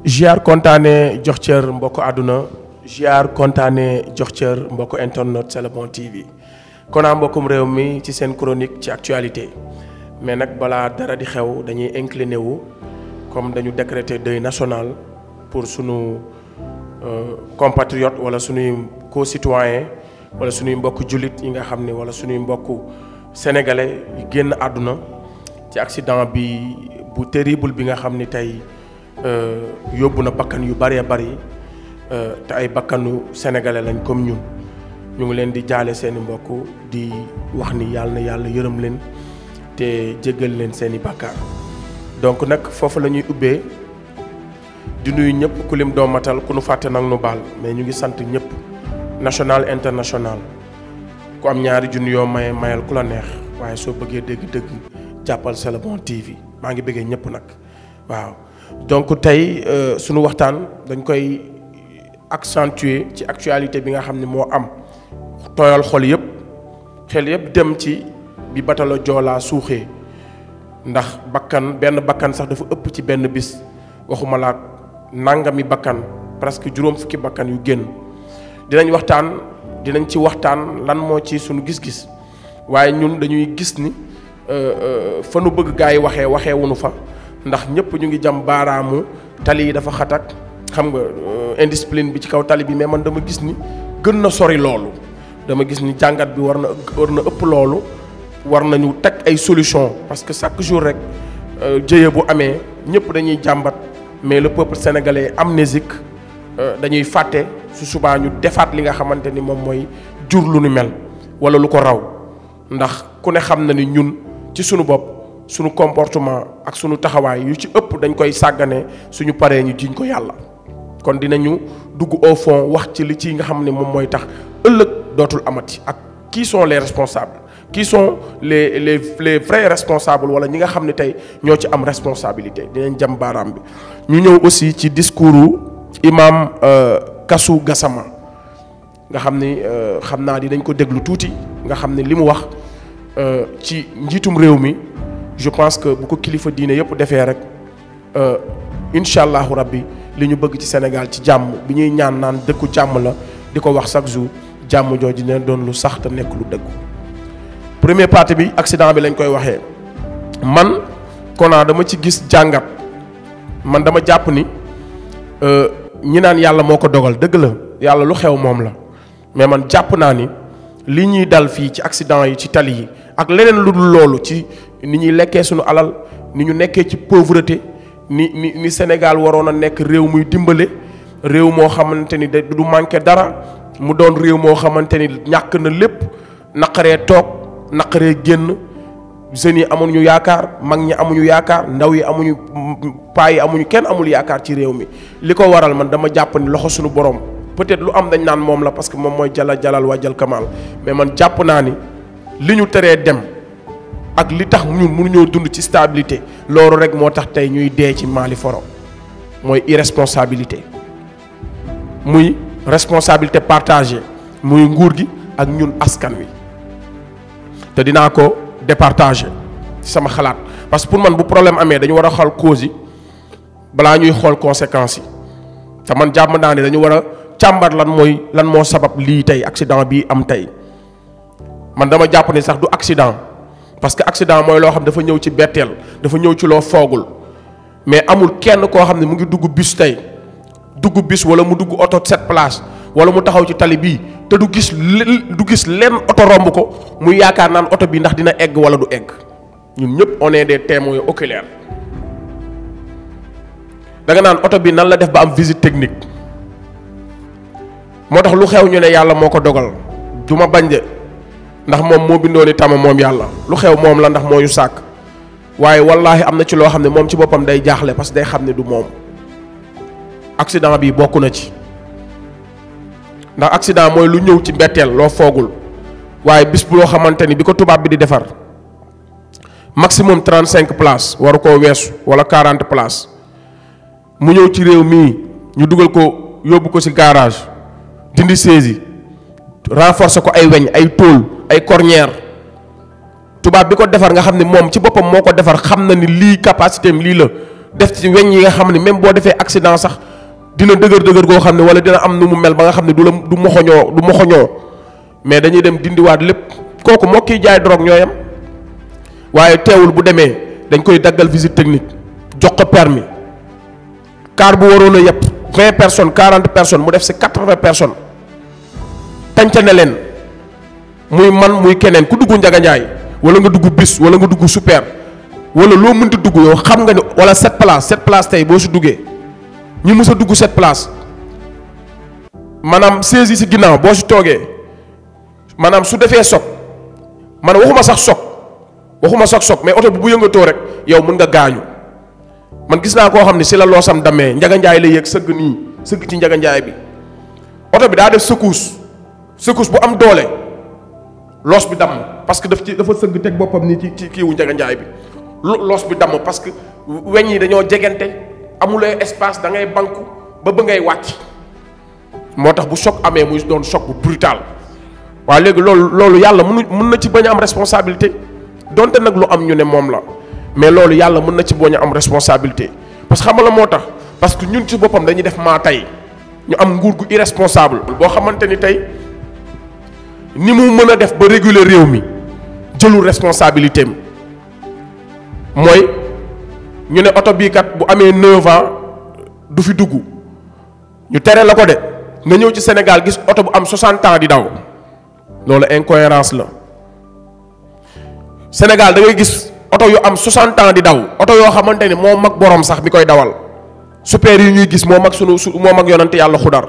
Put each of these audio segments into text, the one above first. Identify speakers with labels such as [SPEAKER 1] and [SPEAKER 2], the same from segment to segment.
[SPEAKER 1] ziar kontaane jox cër mbokk àdduna ziar kontaane jox cër mbokk internet C'est le bon TV konaa mbokkum réew mi ci seen chronique ci actualité mais nag balaa dara di xew dañuy incliné wu comme dañu décréter deuil national pour sunu compatriotes wala sunuy co-citoyens wala sunuy mbokk jullit yi nga xam ne wala sunuy mbokk sénégalais yi génn àdduna ci accident bi bu terrible bi nga xam ni tey yóbbu na bakkan yu bëree bëri te ay bakkanu sénégalais lañ comme ñun ñu ngi leen di jaale seeni mbokk di wax ni yàlla na yàlla yërëm leen te jéggal leen seeni bàkkaar donc nag foofu la ñuy ubbee di nuyu ñëpp ku lim doo matal ku nu fàtte nag nu baal mais ñu ngi sant ñëpp national international ku am ñaari junni yoo maye mayal ku la neex waaye soo bëggee dégg-dëgg jàppal C'est le bon TV maa ngi bëggee ñëpp nag waaw. donc tey sunu waxtaan dañ koy accentuer ci actualité bi nga xam ne moo am tooyal xol yëpp xel yëpp dem ci bi batalo Joola suuxee ndax benn bakkan sax dafa ëpp ci benn bis waxuma laa nangami bakkan presque juróom fukki bakkan yu génn dinañ ci waxtaan lan moo ci sunu gis-gis waaye ñun dañuy gis ni fa nu bëgg gaa yi waxee wunu fa ndax ñëpp ñu ngi jam baaraamu tali yi dafa xatak xam nga indiscipline bi ci kaw tali bi mais man dama gis ni gën na sori loolu dama gis ni jàngat bi war na ëpp loolu war nañu teg ay solution parce que chaque jour rek jëye bu amee ñëpp dañuy jàmbat mais le peuple sénégalais amnésique dañuy fàtte su subaa ñu defaat li nga xamante ni moom mooy jur lu ni mel wala lu ko raw ndax ku ne xam na ni ñun ci sunu bopp suñu comportement ak suñu taxawaay yu ci ëpp dañ koy sàggane suñu paree ñu jiñ ko yàlla kon dinañu dugg au fond wax ci li ci nga xam ne moom mooy tax ëllëg dootul amati ak qui sont les responsables qui sont les vrais responsables wala ñi nga xam ne tey ñoo ci am responsabilité dinañ jam baaraam bi ñu ñëw aussi ci discours imam Kassou Gassama nga xam ni xam naa dinañ ko déglu tuuti nga xam ne li mu wax ci njiitum réew mi je pense que bu ko kilifa diine yëpp defee rek incha allahu rabbi li ñu bëgg ci Sénégal ci jàmm bi ñuy ñaan naan dëkku jàmm la di ko wax chaque jour jàmm jooju dina doon lu sax te nekk lu dëggu. première partie bi accident bi lañ koy waxee man Kona dama ci gis jàngat man dama jàpp ni ñi naan yàlla moo ko dogal dëgg la yàlla lu xew moom la mais man jàpp naa ni li ñuy dal fii ci accident yi ci tali yi ak leneen lu dul loolu ci. ni ñuy lekkee suñu alal ni ñu nekkee ci pauvreté ni Sénégal waroon a nekk réew muy dimbale réew moo xamante ni du manqué dara mu doon réew moo xamante ni ñàkk na lépp naqaree toog naqaree génn jeunes yi amuñu yaakaar mag ñi amuñu yaakaar ndaw yi amuñu paa yi amuñu kenn amul yaakaar ci réew mi li ko waral man dama jàpp ni loxo suñu borom peut-être lu am dañ naan moom la parce que moom mooy jalal wajal kamal mais man jàpp naa ni li ñu teree dem ak li tax ñun mënuñoo dund ci stabilité loolu rek moo tax tey ñuy dee ci Mali foro mooy irresponsabilité muy responsabilité partagée muy nguur gi ak ñun askan wi te dinaa ko départager ci sama xalaat parce que pour man bu problème amee dañu war a xool causes yi balaa ñuy xool conséquences yi te man jàpp naa ne dañu war a càmbar lan moo sabab lii tey accident bii am tey man dama jàpp ne sax du accident. parce que accident mooy loo xam dafa ñëw ci betteel dafa ñëw ci loo foogul mais amul kenn koo xam ne mu ngi dugg bus tey dugg bus wala mu dugg oto 7 places wala mu taxaw ci tali bii te du gis lenn oto romb ko muy yaakaar naan oto bi ndax dina egg wala du egg ñun ñëpp on est des témoins oculaires da nga naan oto bi nan la def ba am visite technique moo tax lu xew ñu ne yàlla moo ko dogal du ma bañ de. ndax moom moo bindoo ni tama moom yàlla lu xew moom la ndax moo ñu sàkk waaye wallaahi am na ci loo xam ne moom ci boppam day jaaxle parce que day xam ne du moom accident bi bokk na ci ndax accident mooy lu ñëw ci mbetteel loo foogul waaye bis bu loo xamante ni bi ko tubaab bi di defar maximum 35 places waru koo weesu wala 40 places mu ñëw ci réew mii ñu dugal ko yóbbu ko ci garage dindi saisi renforcer ko ay weñ ay tôle ay cornière tubaab bi ko defar nga xam ne moom ci boppam moo ko defar xam na ni lii capacité am lii la def ci weñ yi nga xam ne même boo defee accident sax dina dëgër goo xam ne wala dina am nu mu mel ba nga xam ne du moxoñoo mais dañuy dem dindiwaat lépp kooku moo kiy jaay drogue ñooyam waaye teewul bu demee dañ koy daggal visite technique jox ko permis car bu waroon a yëpp 20 personnes 40 personnes mu def si 80 personnes tànc ne leen muy man muy keneen ku dugg Njaga Njaay wala nga dugg bis wala nga dugg super wala loo mënti dugg yow xam nga ni wala 7 places tey boo si duggee ñu mës a dugg 7 places maanaam 16 yi si ginnaaw boo si toogee maanaam su defee soog man waxuma sax soog mais oto bi bu yëngatoo rek yow mën nga gaañu man gis naa koo xam ne si la loosam damee Njaga Njaay la yéeg sëgg ci Njaga Njaay bi oto bi daa def secousse bu am doole loos bi damm parce que dafa sëgg teg boppam nii ci kiiwu Njaga Njaay bi loos bi damm parce que weñ yi dañoo jegante amulee espace da ngay banku ba ngay wàcc moo tax bu choc amee muy doon choc bu brutal waaw léegi loolu yàlla mun na ci bañ a am responsabilité donte nag lu am ñu ne moom la mais loolu yàlla mën na ci bañ a am responsabilité parce que xam nga la moo tax parce que ñun ci boppam dañuy def maa tey ñu am nguur gu irresponsable boo xamante ni tey ni mu mën a def ba réguler réew mi jëlul responsabilité am mooy ñu ne oto bii kat bu amee 9 ans du fi dugg ñu tere la ko de nga ñëw ci Sénégal gis oto bu am 60 ans di daw loolu incohérence la Sénégal da ngay gis oto yu am 60 ans di daw oto yoo xamante ni moo mag borom sax mi koy dawal super yi ñuy gis moo mag moo mag yonante yàlla Xudar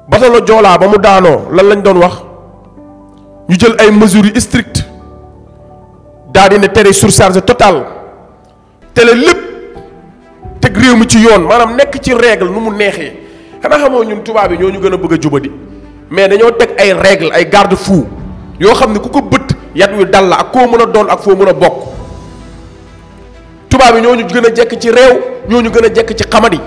[SPEAKER 1] bato la Joolaa ba mu daanoo lan lañ doon wax ñu jël ay mesures yu strictes daal di ne tere surcharge total tele lépp teg réew mi ci yoon maanaam nekk ci règle nu mu neexee xanaa xamoo ñun tubaab yi ñoo ñu gën a bëgg a jubadi mais dañoo teg ay règle ay garde-fou yoo xam ne ku ko bët yat wi dal la ak koo mën a doon ak foo mën a bokk tubaab yi ñoo ñu gën a jekk ci réew ñoo ñu gën a jekk ci xamadi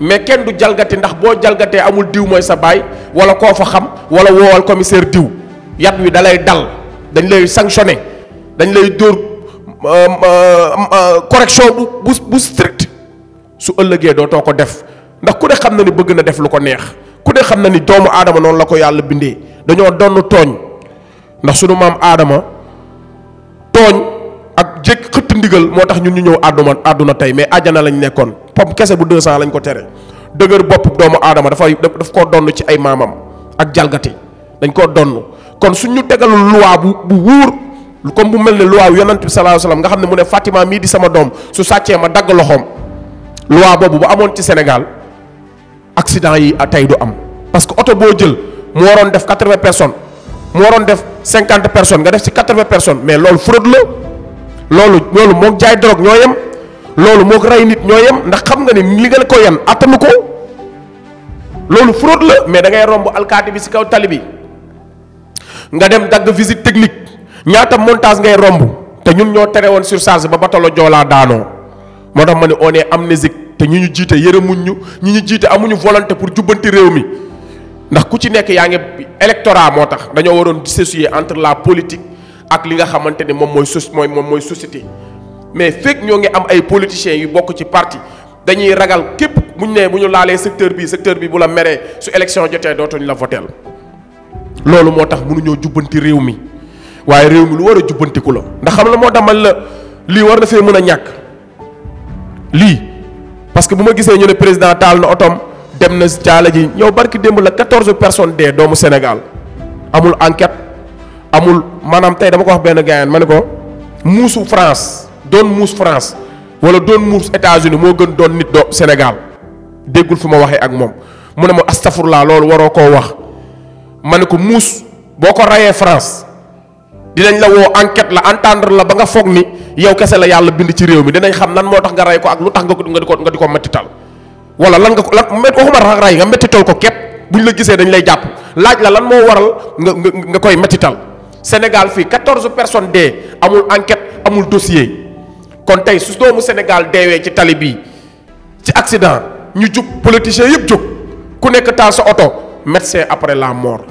[SPEAKER 1] mais kenn du jalgati ndax boo jalgatee amul diw mooy sa baay wala koo fa xam wala woowal commissaire diw yat wi dalay dal dañ lay sanctionné dañ lay dóor correction bu strict su ëllëgee dootoo ko def ndax ku ne xam na ni bëgg na def lu ko neex ku ne xam na ni doomu aadama noonu la ko yàlla bindee dañoo donn tooñ ndax sunu maam aadama tooñ ak jékk xëtt ndigal moo tax ñun ñu ñëw àdduna tey mais àjjana lañ nekkoon pom kese bu 200 lañ ko tere dëgër bopp doomu aadama daf koo donn ci ay maamam ak jalgati dañ koo donn kon suñ ñu tegalul loi bu wóor comme bu mel ne loi yonent bi sallallahu alayhi wasallam nga xam ne mu ne Fatima mii di sama doom su sàccee ma dagg loxoom loi boobu bu amoon ci Sénégal accident yi tey du am parce que oto boo jël mu waroon def 80 personnes mu waroon def 50 personnes nga def ci 80 personnes mais loolu fraude la loolu moog jaay drogue ñoo yem loolu moog rey nit ñoo yem ndax xam nga ni li nga ko yan attanu ko loolu fraude la mais da ngay romb alkaati bi ci kaw tali bi nga dem dagg visite technique ñaata montage ngay romb te ñun ñoo tere woon surcharge ba bato la Joolaa daanoo moo tax ma ne on est amnésique te ñu jiite yërëmuñ ñu jiite amuñu volonté pour jubbanti réew mi ndax ku ci nekk yaa ngi électorat moo tax dañoo waroon dissocier entre la politique ak li nga xamante ni moom mooy société mais fekk ñoo ngi am ay politiciens yu bokk ci parti dañuy ragal képp bu ñu laalee secteur bi bu la meree su élection jotee dootuñ la voteel loolu moo tax mënuñoo jubbanti réew mi waaye réew mi lu war a jubbantiku la ndax xam la moo tax man la lii war na fee mën a ñàkk lii parce que bu ma gisee ñu ne président taal na otom dem na caala ji ñëw barki démb la 14 personnes dee doomu Sénégal amul enquête amul maanaam tey dama ko wax benn gaayan ma ne ko muusu France doon muus France wala doon muus États-Unis moo gën doon nit do Sénégal déggul fi ma waxee ak moom mu ne ma astafurlaa loolu waroo koo wax ma ne ko muus boo ko rayee France dinañ la woo enquête la entendre la ba nga foog ni yow kese la yàlla bind ci réew mi dinañ xam lan moo tax nga ray ko ak lu tax nga di ko mettital wala lan nga ko waxuma tax ray nga mettital ko képp buñ la gisee dañ lay jàpp laaj la lan moo waral nga koy mettital Sénégal fii 14 personnes dee amul enquête amul dossier kon tey su doomu Sénégal deewee ci tali bii ci accident ñu jug politiciens yëpp jóg ku nekk taal sa oto médecin après la mort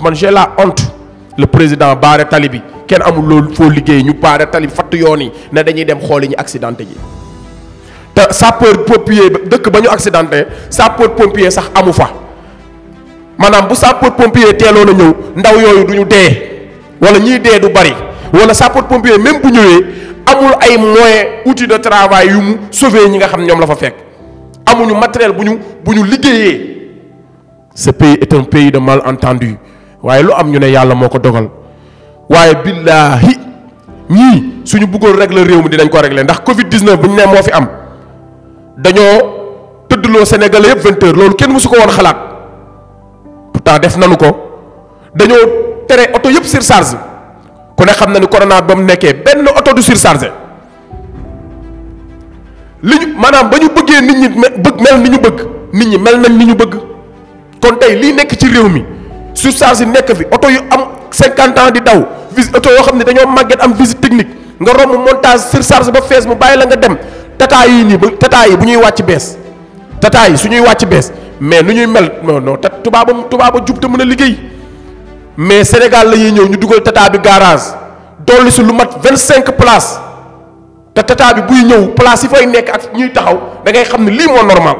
[SPEAKER 1] man j'ai la honte le président baare tali bi kenn amul loolu foo liggéey ñu baare tali fatt yoon yi ne dañuy dem xooli ñu accidenté ji te sapeur pompier dëkk ba ñu accidenté sapeur pompier sax amu fa maanaam bu sapeur pompier teeloon a ñëw ndaw yooyu du ñu dee wala ñiy dee du bari wala sapeur pompier même bu ñëwee amul ay moyens outils de travail yu mu sauver ñi nga xam ñoom la fa fekk amuñu matériel bu ñu liggéeyee. Ce pays est un pays de malentendu waaye lu am ñu ne yàlla moo ko dogal waaye billaahi ñii suñu bëggoon régler réew mi dinañ ko régler ndax Covid 19 bu ñu nee moo fi am dañoo tëddloo Sénégalais yëpp 20 heures loolu kenn mësu ko woon xalaat pourtant def nanu ko dañoo tere oto yëpp surcharge ku ne xam na ni corona ba mu nekkee benn oto du surchargé li ñu maanaam ba ñu bëggee nit ñi mel ni ñu bëgg nit ñi mel nañ ni ñu bëgg. kon tey lii nekk ci réew mi surcharge yi nekk fi oto yu am 50 ans di daw visite oto yoo xam ne dañoo màgget am visite technique nga romb montage surcharge ba fees mu bàyyi la nga dem tata yi nii ba tata yi bu ñuy wàcc bees tata yi su ñuy wàcc bees mais nu ñuy mel non te tubaaba jub te mën a liggéey mais Sénégal la ñuy ñëw ñu dugal tata bi garage dolli si lu mat 25 places te tata bi buy ñëw place yi fay nekk ak ñuy taxaw da ngay xam ne lii moo normal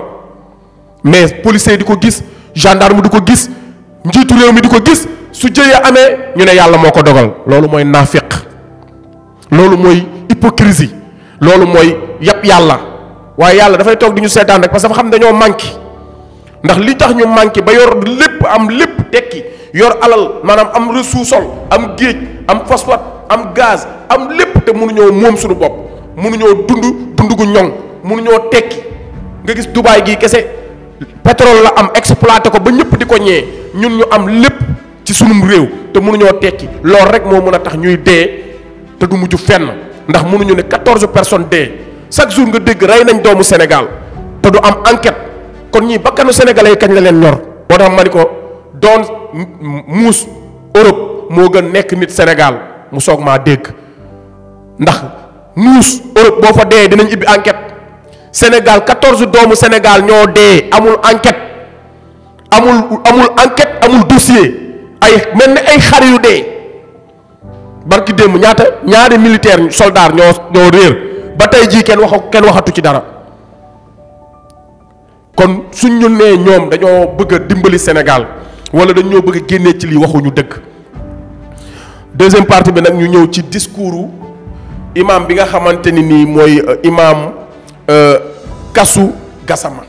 [SPEAKER 1] mais policier di ko gis. gendarme di ko gis njiitu réew mi di ko gis su jëyee amee ñu ne yàlla moo ko dogal loolu mooy naafiq loolu mooy hypocrisie loolu mooy yàpp yàlla waaye yàlla dafay toog di ñu seetaan rek parce que dafa xam dañoo manqué ndax li tax ñu manqué ba yor lépp am lépp tekki yor alal maanaam am ressource sol am géej am phosphate am gaz am lépp te mënuñoo moom suñu bopp mënuñoo dund gu ñoŋ mënuñoo tekki nga gis Dubaay gii kese. pétrole la am exploité ko ba ñëpp di ko ñee ñun ñu am lépp ci sunum réew te mënuñoo tekki loolu rek moo mën a tax ñuy dee te du mujj fenn ndax mënuñu ne 14 personnes dee chaque jour nga dégg rey nañ doomu Sénégal te du am enquête kon ñii bakkanu sénégalais yi kañ la leen ñor. boo tax ma ni ko doon muus Europe moo gën nekk nit Sénégal mu soog maa dégg ndax muus Europe boo fa dee dinañ ibbi enquête. Sénégal 14 doomu Sénégal ñoo dee amul enquête amul enquête amul dossier ay mel ni ay xar yu dee barki démb ñaari militaire soldat ñoo réer ba tey jii kenn waxatu ci dara kon suñ ñu nee ñoom dañoo bëgg a dimbali Sénégal wala dañoo bëgg a génnee ci lii waxuñu dëgg. deuxième partie bi nag ñu ñëw ci discours imam bi nga xamante ni nii mooy imam Kassou Gassama